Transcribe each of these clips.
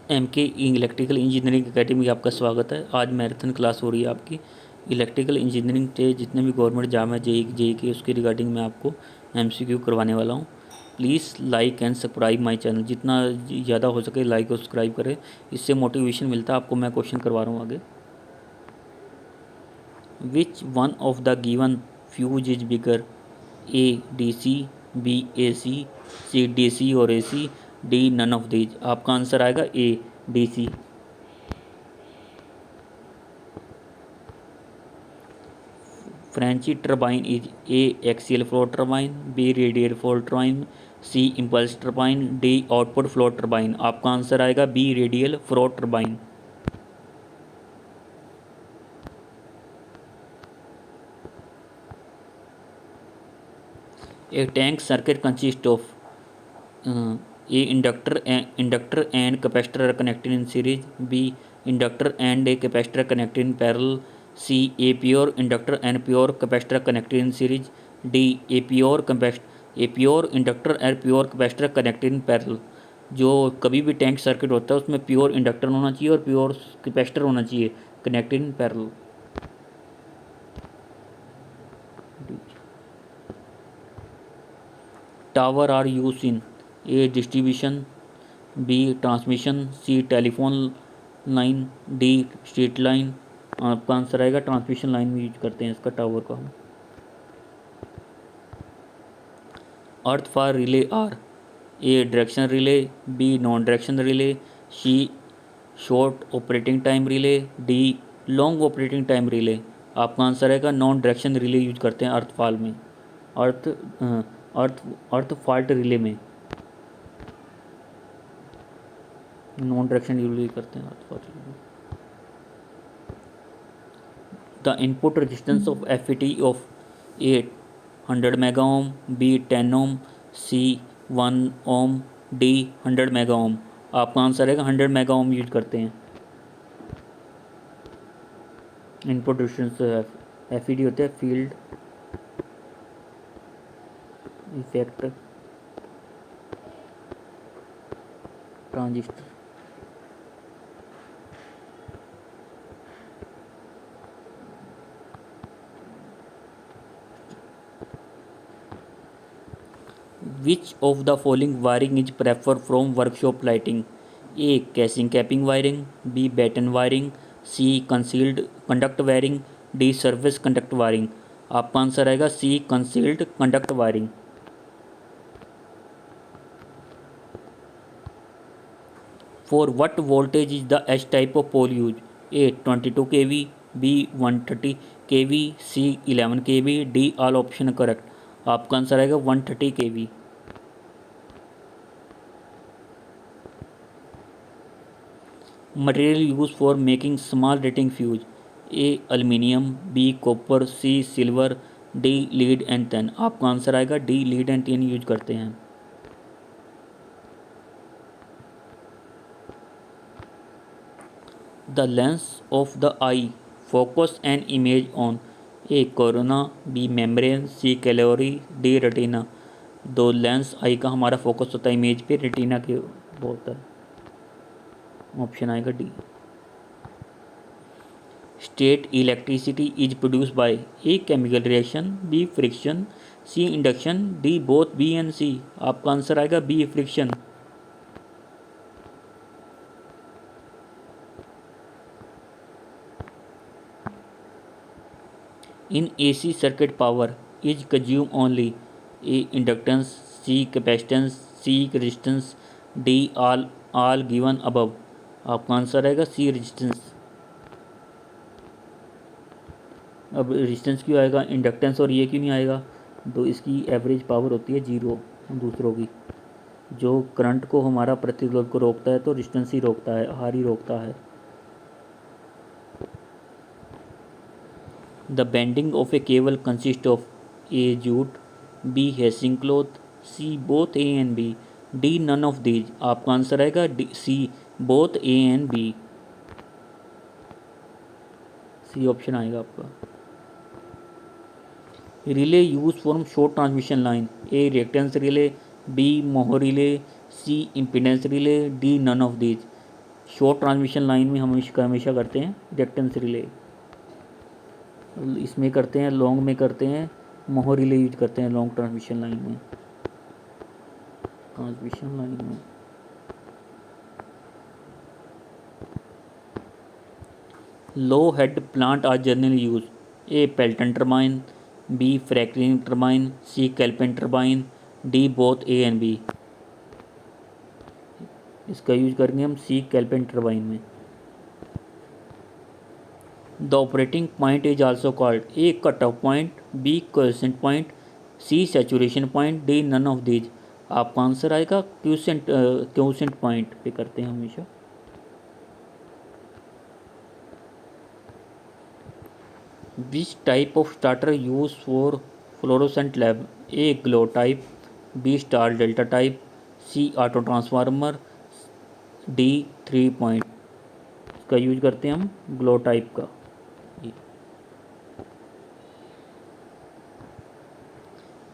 MK electrical engineering academy में आपका स्वागत है। आज मैराथन क्लास हो रही है आपकी इलेक्ट्रिकल इंजीनियरिंग के जितने भी गवर्नमेंट एग्जाम है जेई के उसके रिगार्डिंग मैं आपको एमसीक्यू करवाने वाला हूँ। Please like and subscribe my channel, जितना ज़्यादा हो सके लाइक और सब्सक्राइब करें, इससे मोटिवेशन मिलता है आपको। मैं क्वेश्चन करवा रहा हूँ आगे। Which one of the given fuse is bigger? A DC, b AC, c DC और AC, d none of these. आपका आंसर आएगा a DC. Francis turbine is a axial flow turbine, b radial flow turbine, c impulse turbine, d output flow turbine. आपका answer आएगा b radial flow turbine. A tank circuit consists of A inductor and capacitor are connected in series, B inductor and a capacitor connected in parallel, C a pure inductor and pure capacitor connected in series, D a pure inductor and pure capacitor connected in parallel। जो कभी भी tank circuit होता है उसमें pure inductor होना चाहिए और pure capacitor होना चाहिए connected in parallel. Tower are use in A distribution, B transmission, C telephone line, D street line. आपका आंसर आएगा ट्रांसमिशन लाइन में यूज करते हैं इसका टावर का हम। Earth for relay are A direction relay, B non direction relay, C short operating time relay, D long operating time relay. आपका answer आएगा नॉन डायरेक्शन रिले यूज करते हैं अर्थ फॉल में, अर्थ अर्थ अर्थ fault relay में non direction relay करते हैं earth fault relay. The input resistance of F of A 100 mega ohm, B 10 ohm, C 1 ohm, D 100 mega ohm. आपका answer है 100 mega ओम use करते हैं। Input resistance F होता है field effect transistor. Which of the following wiring is preferred from workshop lighting? A. Casing capping wiring, B. Batten wiring, C. Concealed conduct wiring, D. Surface conduct wiring। आपका answer आएगा C. Concealed conduct wiring। For what voltage is the H type of pole used? A. 22 kV, B. 130 kV, C. 11 kV, D. All option correct। आपका answer आएगा 130 kV। Material used for making small rating fuse? A. Aluminium, B. Copper, C. Silver, D. Lead and tin। आपका answer आएगा D. Lead and tin use करते हैं। The lens of the eye focus an image on A. Corona, B. membrane, C. calorie, D. retina। दो lens आई का हमारा focus होता है image पे, रेटिना के होता है। ऑप्शन आएगा d. Static electricity is produce by a chemical reaction, b friction, c induction, d both b and c. आपका आंसर आएगा b friction. In AC circuit power is consume only a inductance, c capacitance, c resistance, d all given above. आपका answer आएगा c resistance. अब resistance क्यों आएगा, inductance और ये क्यों नहीं आएगा? तो इसकी एवरेज पावर होती है जीरो दूसरों की। जो करंट को हमारा प्रतिरोध को रोकता है तो रेजिस्टेंस ही रोकता है, आर ही रोकता है। The bending of a cable consist of a jute, b hessian cloth, c both A and B, d none of these. आपका आंसर आएगा d c both A and b. C option आएगा आपका। Relay use for short transmission line? A reactance relay, b mho relay, c impedance relay, d none of these. Short transmission line में हम हमेशा करते हैं reactance relay, इसमें करते हैं, लॉन्ग में करते हैं मोह रिले यूज करते हैं, लॉन्ग ट्रांसमिशन लाइन में। Low head plant are generally use, a Pelton turbine, b Franklin turbine, c Kaplan turbine, d both A and b. इसका यूज करेंगे हम सी कैल्पेन टर्बाइन में। The operating point is also called, a cut off point, b quiescent point, c saturation point, d none of these. आपका answer आएगा quiescent point पे करते हैं हमेशा। Which type of starter use for fluorescent lamp, A glow type, b star delta type, c auto transformer, d 3 point. इसका use करते हैं हम ग्लो टाइप का।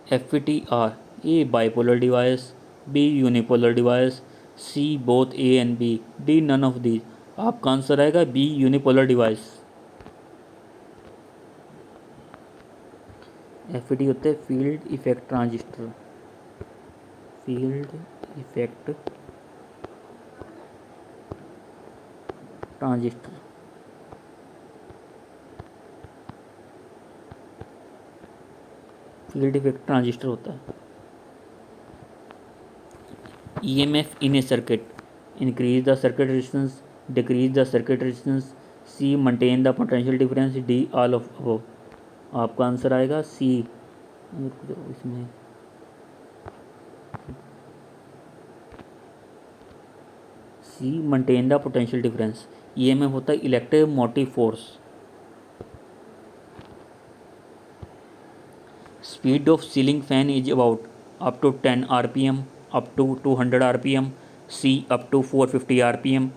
FETR, a bipolar device, b unipolar device, c both A and B, d none of these. आपका answer आएगा b unipolar device. FET होते हैं field effect transistor, field effect transistor. Field effect transistor होता है। EMF in a circuit, increase the circuit resistance, decrease the circuit resistance, C maintain the potential difference, D all of above। आपका answer आएगा C. इसमें C maintain the potential difference. EMF होता है electromotive force. Speed of ceiling fan is about up to 10 RPM, up to 200 RPM, C up to 450 RPM,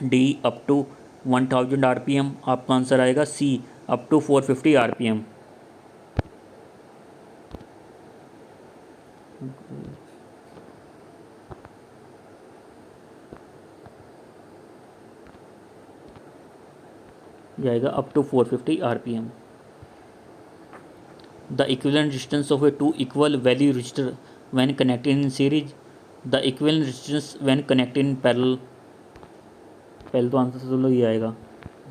D up to 1000 RPM। आपका answer आएगा C up to 450 RPM। जाएगा up to 450 RPM। The equivalent resistance of a two equal value resistor when connected in series, the equivalent resistance when connected in parallel. पहले तो answer तो लो ये आएगा,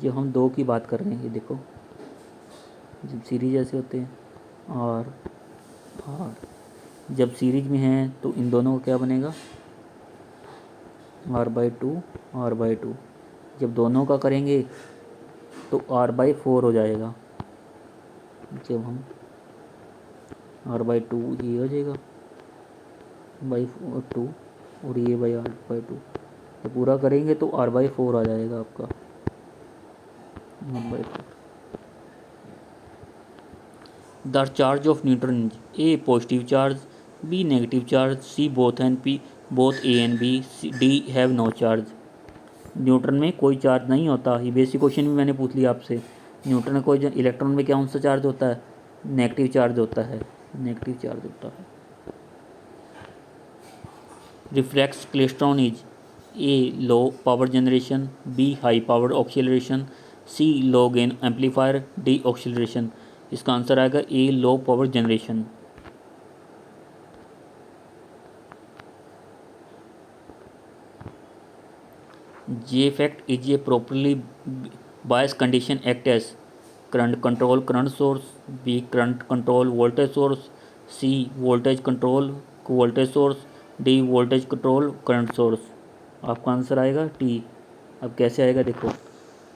जो हम दो की बात कर रहे हैं। ये देखो जब सीरीज ऐसे होते हैं और जब सीरीज में हैं तो इन दोनों का क्या बनेगा, R/2 R/2। जब दोनों का करेंगे तो R/4 हो जाएगा। जब हम R/2 ये हो जाएगा R/2 और ये R/2, तो पूरा करेंगे तो R/4 आ जाएगा आपका R/4। The charge of neutron, A positive charge, B negative charge, C both and P both A and B, D have no charge. Neutron में कोई चार्ज नहीं होता। ये बेसिक क्वेश्चन भी मैंने पूछ लिया आपसे। न्यूट्रॉन में कोई इलेक्ट्रॉन में कौन सा चार्ज होता है, नेगेटिव चार्ज होता है, नेगेटिव चार्ज होता है। Reflex klystron is, a low power generation, b high power oscillation, c low gain amplifier, d oscillation. इसका आंसर आएगा a low power generation. J effect is a properly biased condition act as current control current source, B current control voltage source, C voltage control voltage source, D voltage control current source। आपका answer आएगा T. अब कैसे आएगा देखो,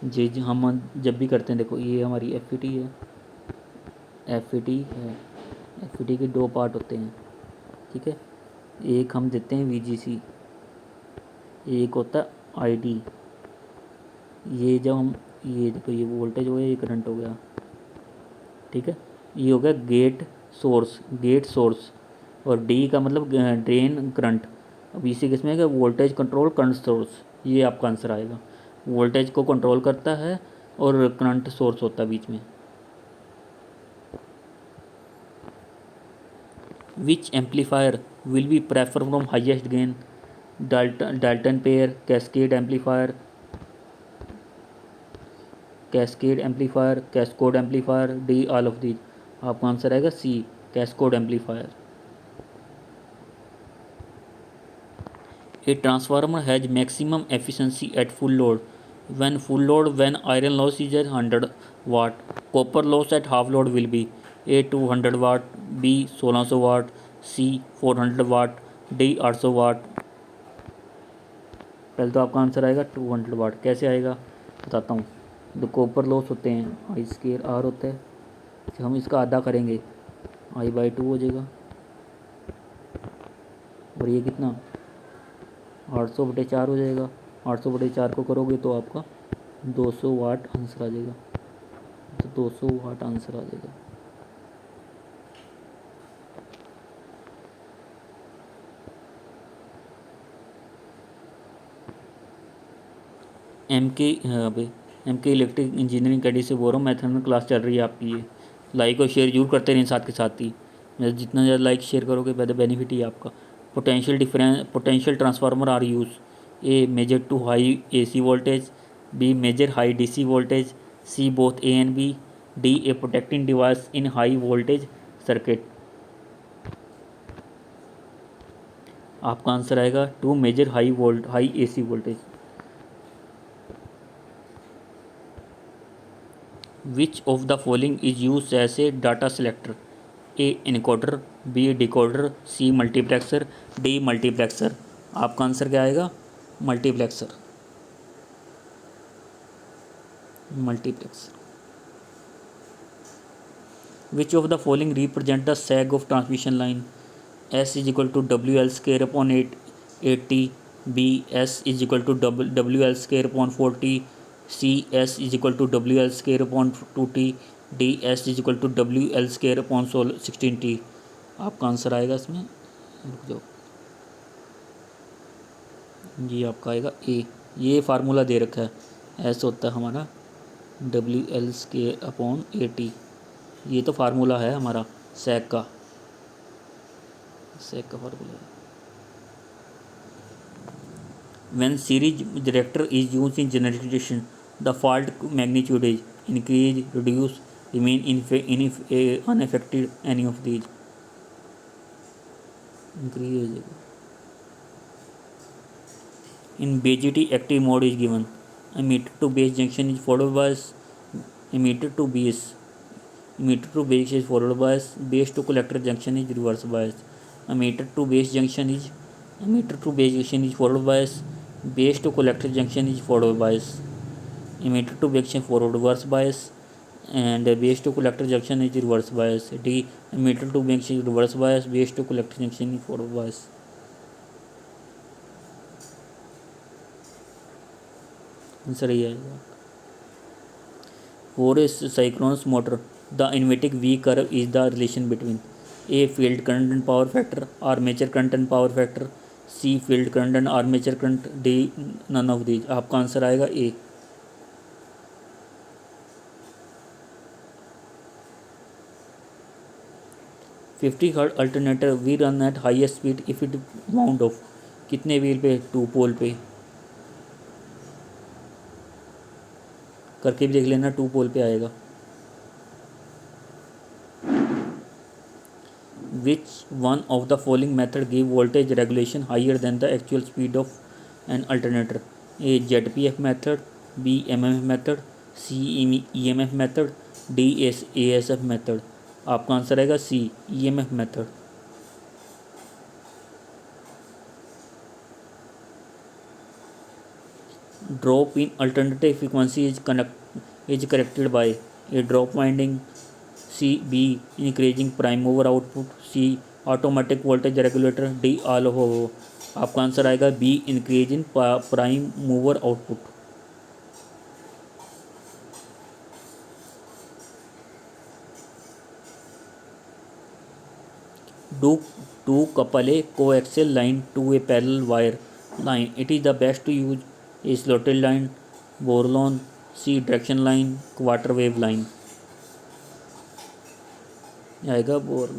जी हम जब भी करते हैं देखो, ये हमारी FET है, FET है, FET के दो पार्ट होते हैं, ठीक है। एक हम देते हैं VGC, एक होता है ID। ये जब हम ये देखो, ये वोल्टेज हो गया, ये करंट हो गया, ठीक है। ये हो गया गेट सोर्स और D का मतलब ड्रेन करंट। अब इसी किस में वोल्टेज कंट्रोल करंट सोर्स, ये आपका आंसर आएगा। वोल्टेज को कंट्रोल करता है और करंट सोर्स होता है बीच में। Which amplifier will be prefer from highest gain, Darlington pair, cascade amplifier, cascode amplifier, d all of these. आपका आंसर आएगा c, cascode amplifier. A transformer has maximum efficiency at full load. When iron loss is at 100 watt, copper loss at half load will be A 200 watt, B 1600 watt, C 400 watt, D 800 watt। पहले तो आपका answer आएगा 200 वाट। कैसे आएगा बताता हूँ। जो copper loss होते हैं आई स्केयर आर होता है, तो हम इसका आधा करेंगे I/2 हो जाएगा। और ये कितना 800/4 हो जाएगा। 800/4 को करोगे तो आपका 200 वाट आंसर आ जाएगा। तो 200 वाट आंसर आ जाएगा। एम के इलेक्ट्रिक इंजीनियरिंग कैडी से बोल रहा हूँ। मैथन में क्लास चल रही है आपकी। ये लाइक और शेयर जरूर करते रहें साथ के साथ ही। जितना ज़्यादा लाइक शेयर करोगे ज़्यादा बेनिफिट ही आपका। Potential transformer are use A measure to high AC voltage, B measure high DC voltage, C both A and B, D A protecting device in high voltage circuit. आपका answer आएगा to measure high AC voltage. Which of the following is used as a data selector? A encoder, B decoder, C multiplexer, D multiplexer। आपका answer क्या आएगा multiplexer. Which of the following represent the sag of transmission line? S is equal to WL square upon 8T, B S is equal to WL square upon 4T, C S is equal to WL square upon 2T, D S is equal to WL square upon 16T। आपका answer आएगा इसमें, रुक जाओ, ये आपका आएगा ए। ये formula दे रखा है, एस होता है हमारा WL square upon 8T। ये तो फार्मूला है हमारा सैग का फार्मूला है। When series director is used in generation, the fault magnitude is increase, reduce, remain unaffected, any of these। increase हो जाएगा। In BJT active mode is given, emitter to base junction is forward bias, emitter to base is forward bias, base to collector junction is reverse bias, emitter to base junction is forward bias, base to collector junction is forward bias, emitter to base junction forward reverse bias, and base to collector junction is reverse bias। D emitter to base junction reverse bias, base to collector junction is forward bias। Answer ये आएगा। For a synchronous motor, the nematic V curve is the relation between A field current and power factor, armature current and power factor, C field current and armature current, D none of these। आपका answer आएगा A। Fifty hertz alternator we run at highest speed if it wound off. कितने wheel पे? 2 पोल पे। करके भी देख लेना, 2 पोल पे आएगा। Which one of the following method give voltage regulation higher than the actual speed of an alternator? A ZPF method, B MMF method, C EMF method, D ASF method। आपका आंसर आएगा C EMF method। Drop in alternating frequency is corrected by A drop winding, C B increasing prime mover output, C automatic voltage regulator, D all हो। आपका answer आएगा B increasing prime mover output। Do to couple a coaxial line to a parallel wire line, it is the best to use A slotted line, Borlon, C direction line, quarter wave line। आएगा bore.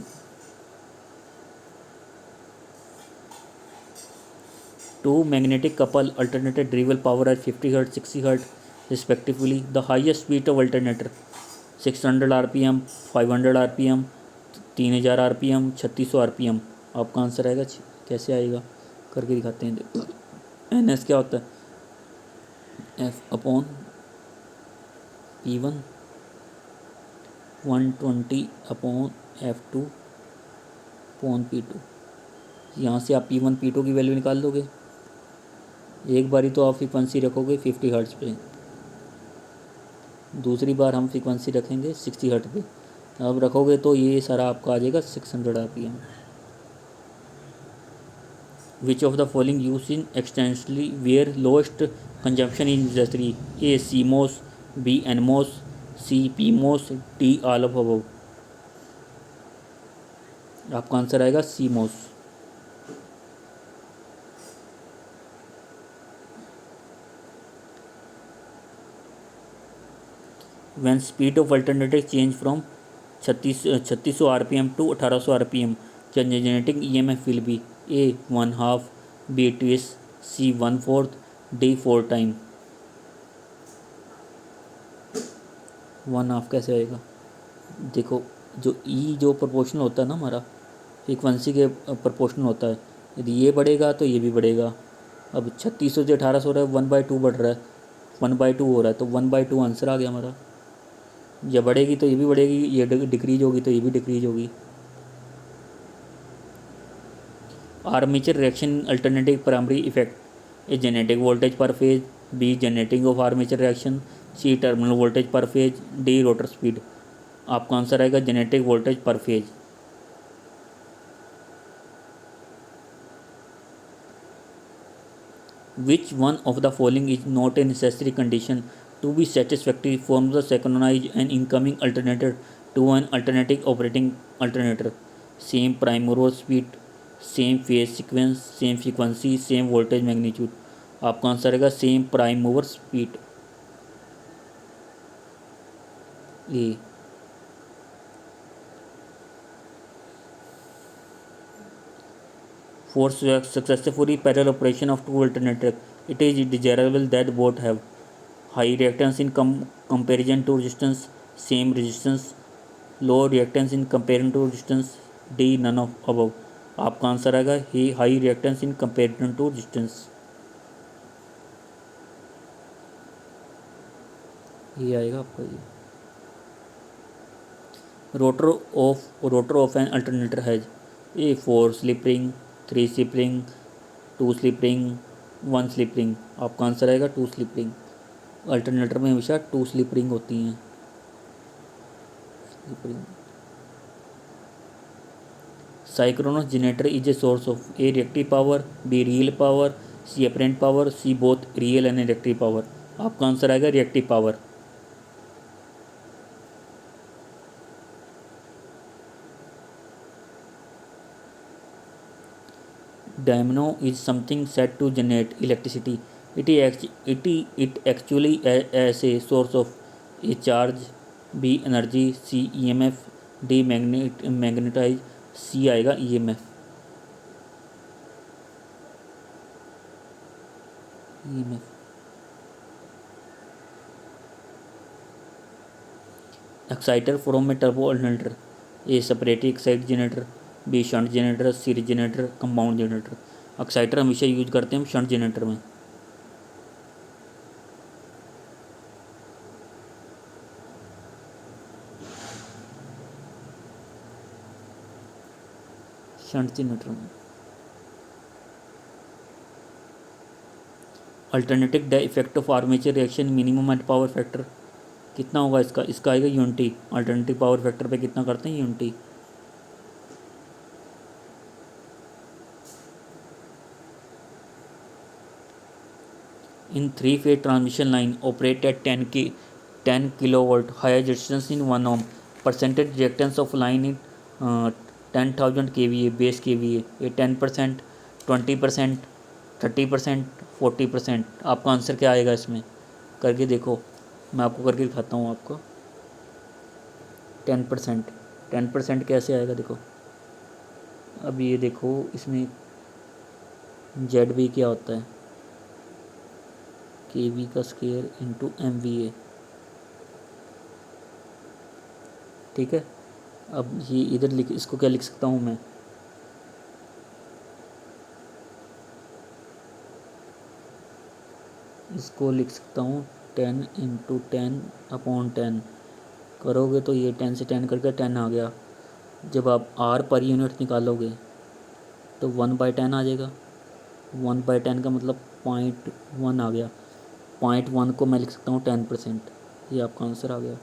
Two magnetic couple alternator driven power at 50 Hz, 60 Hz respectively. The highest speed of alternator 600 RPM, 500 RPM, 3000 RPM, 3600 RPM. आपका answer आएगा कैसे आएगा करके दिखाते हैं. देखो N S क्या होता है, F upon P1 120 upon F2 upon P2. यहाँ से आप P1 P2 की वैल्यू निकाल दोगे. एक बारी तो आप फ्रीक्वेंसी रखोगे 50 हर्ट्ज पे, दूसरी बार हम फ्रीक्वेंसी रखेंगे 60 हर्ट्ज पे. अब रखोगे तो ये सारा आपका आ जाएगा 600 RPM. Which of the following use in extensively where lowest consumption in industry. A CMOS, B NMOS, C PMOS, D all of above. आपका आंसर आएगा CMOS. When speed of alternator change from 3600 RPM to 1800 RPM, the generating EMF will be A 1/2, B twice, C 1/4, D 4 time. 1/2 कैसे आएगा. देखो जो E जो proportional होता है ना हमारा फ्रीक्वेंसी के प्रोपोर्शनल होता है. यदि ये बढ़ेगा तो ये भी बढ़ेगा. अब 3600 से 1800 हो रहा है, 1/2 बढ़ रहा है, 1/2 हो रहा है, तो 1/2 आंसर आ गया हमारा. ये बढ़ेगी तो ये भी बढ़ेगी, ये डिक्रीज होगी तो ये भी डिक्रीज होगी. Armature reaction alternative primary effect. A generated voltage per phase, B generating of armature reaction, C terminal voltage per phase, D rotor speed. आपका आंसर आएगा generated voltage per phase. Which one of the following is not a necessary condition to be satisfactory from the synchronized and incoming alternator to an alternating operating alternator? Same prime mover speed, same phase sequence, same frequency, same voltage magnitude. आपका answer आएगा same prime mover speed. A. For successfully parallel operation of two alternators, it is desirable that both have high reactance in comparison to resistance, same resistance, low reactance in comparison to resistance, D none of above. आपका answer आएगा ही high reactance in comparison to resistance. ये आएगा आपका ये. Rotor of an alternator has a 4 slip ring, 3 slip ring, 2 slip ring, 1 slip ring. आपका answer आएगा 2 slip ring. Alternator में हमेशा 2 स्लिप रिंग होती हैं. Slip ring. Synchronous generator is a source of A reactive power, B real power, C apparent power, C both real and reactive power. आपका answer आएगा reactive power. Dynamo is something said to generate electricity. It actually as a source of A charge, B energy, C EMF, D magnetize, C आएगा EMF. Exciter from a turbo alternator. A separately excited generator, B shunt generator, series generator, compound generator. Exciter हमेशा use करते हैं हम shunt generator में. Shunt generator में. Alternative the effect of armature reaction minimum at power factor. कितना होगा इसका आएगा यूनिटी. अल्टरनेटिव पावर फैक्टर पे कितना करते हैं unity. In 3-phase transmission line operate at 10 kilovolt higher resistance in 1 ohm. Percentage reactance of line in 10,000 kVA base kVA. ये 10%, 20%, 30%, 40%. आपका आंसर क्या आएगा इसमें करके देखो. मैं आपको करके दिखाता हूँ आपको. 10% कैसे आएगा देखो. अब ये देखो इसमें जेड वी क्या होता है, के वी का square into M V A. ठीक है, अब ये इधर लिख, इसको क्या लिख सकता हूँ मैं, इसको लिख सकता हूँ 10 × 10/10 करोगे तो ये 10 से 10 करके 10 आ गया। जब आप आर पर यूनिट निकालोगे तो 1/10 आ जाएगा। 1/10 का मतलब 0.1 आ गया। 0.1 को मैं लिख सकता हूँ 10%। ये आपका आंसर आ गया।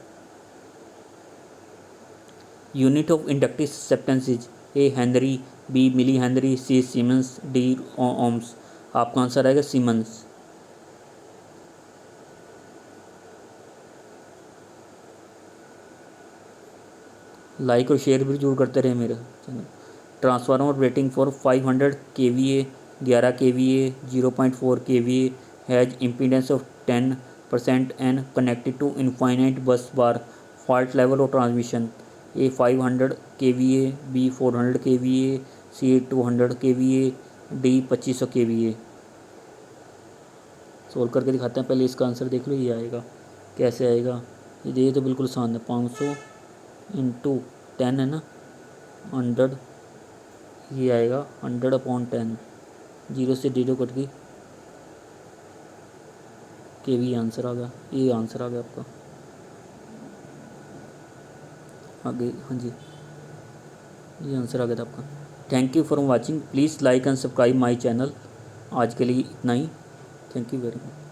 Unit of inductive acceptance is A henry, B milli henry, C siemens, D ohms. आपका आंसर आएगा सीमेंस। लाइक और शेयर भी जरूर करते रहे मेरे channel. Transformer rating for 500 kVA, 11 kVA, 0.4 kVA has impedance of 10% and connected to infinite bus bar, fault level और transmission. A 500 kVA, B 400 kVA, C 200 kVA, D 2500 kVA। Solve करके दिखाते हैं, पहले इसका आंसर देख लो, ये आएगा। कैसे आएगा, ये तो बिल्कुल आसान है। 500 इंटू 10 है ना, 100, ये आएगा 100/10। 0 से 0 कट गई, के वी आंसर आ गया। ये आंसर आ गया आपका। आगे हाँ जी, ये आंसर आ गया था आपका। Thank you for watching, please like and subscribe my channel. आज के लिए इतना ही, थैंक यू वेरी मच।